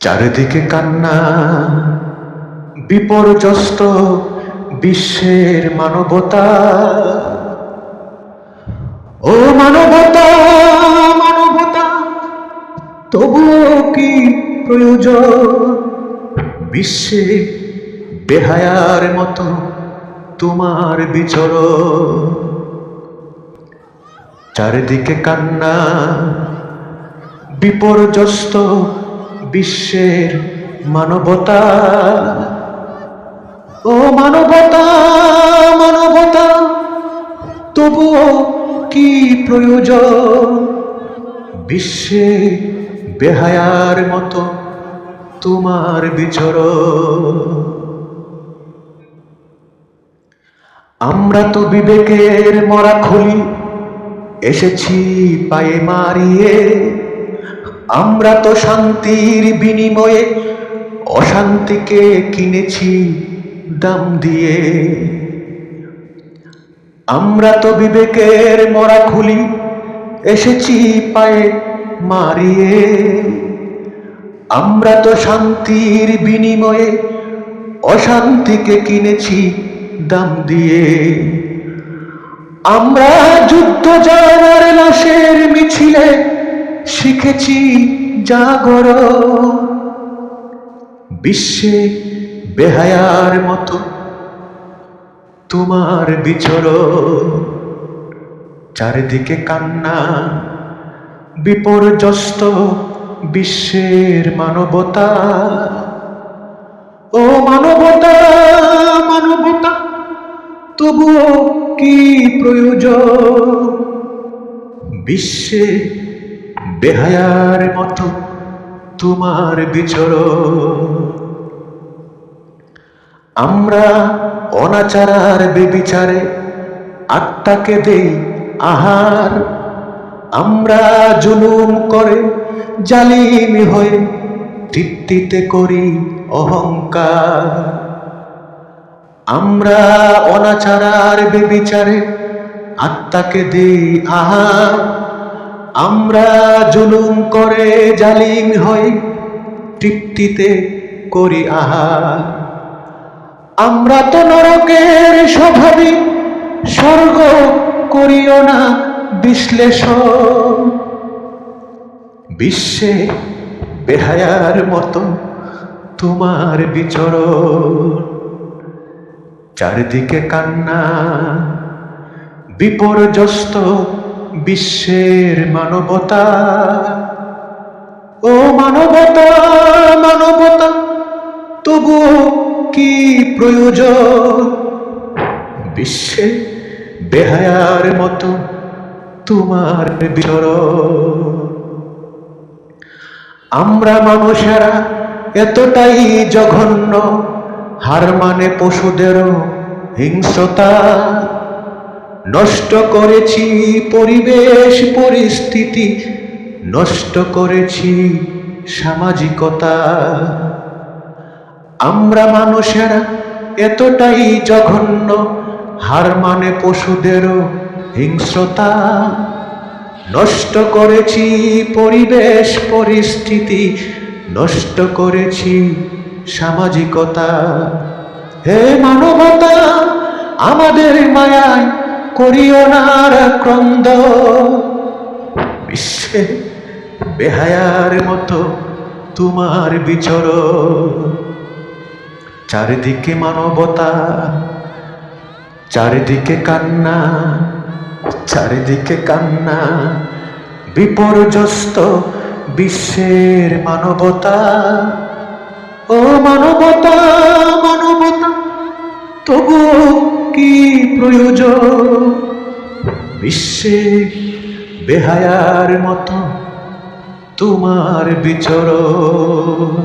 চারিদিকে কান্না, বিপর্যস্ত বিশ্বের মানবতা। ও মানবতা, মানবতা, তবুও কি প্রয়োজন বিশ্বে বেহায়ার মতো তোমার বিচরণ? চারিদিকে কান্না, বিপর্যস্ত বিশ্বের মানবতা। ও মানবতা, মানবতা, তবুও কি প্রয়োজন বিশ্বে বেহায়ার মতো তোমার বিচরণ? আমরা তো বিবেকের মরা খুলি এসেছি পায়ে মারিয়ে। আমরা তো শান্তির বিনিময়ে অশান্তিকে কিনেছি দাম দিয়ে। আমরা তো বিবেকের মরা খুলি এসেছি পায়ে মারিয়ে। আমরা তো শান্তির বিনিময়ে অশান্তিকে কিনেছি দাম দিয়ে। আমরা যুদ্ধ জানার লাশের মিছিলে শিখেছি জাগরণ বিশ্বে বেহায়ার মতো তোমার বিচরণ। চারিদিকে কান্না, বিপর্যস্ত বিশ্বের মানবতা। ও মানবতা, মানবতা, তবুও কি প্রয়োজন বিশ্বে বেহায়ার মতো তোমার বিচরণ? আমরা অনাচার বেবিচারে আত্মাকে দেই আহার। আমরা জুলুম করে জালিম হয়ে তৃপ্তিতে করি অহংকার। আমরা অনাচার বেবিচারে আত্মাকে দেই আহার। আমরা জুলুম করে জালিম হয়ে তৃপ্তিতে করি আহার। আমরা তো নরকের স্বভাবই, স্বর্গ করিও না বিশ্লেষণ বিশ্বে বেহায়ার মতো তোমার বিচরণ। চারিদিকে কান্না, বিপর্যস্ত বিশ্বের মানবতা। ও মানবতা, মানবতা, তবুও কি প্রয়োজন বিশ্বে বেহায়ার মতো তোমার বিচরণ? আমরা মানুষেরা এতটাই জঘন্য, হার মানে পশুদেরও হিংস্রতা। নষ্ট করেছি পরিবেশ পরিস্থিতি, নষ্ট করেছি সামাজিকতা। আমরা মানুষেরা এতটাই জঘন্য, হার মানে পশুদেরও হিংস্রতা। নষ্ট করেছি পরিবেশ পরিস্থিতি, নষ্ট করেছি সামাজিকতা। হে মানবতা, আমাদের মায়ায় করিও না ক্রন্দ বিশ্বে বেহায়ার মতো তোমার বিচরণ। চারিদিকে মানবতা, চারিদিকে কান্না, চারিদিকে কান্না, বিপর্যস্ত বিশ্বের মানবতা। ও মানবতা, মানবতা, তবুও কি প্রয়োজন বিশ্বে বেহায়ার মতো তোমার বিচরণ?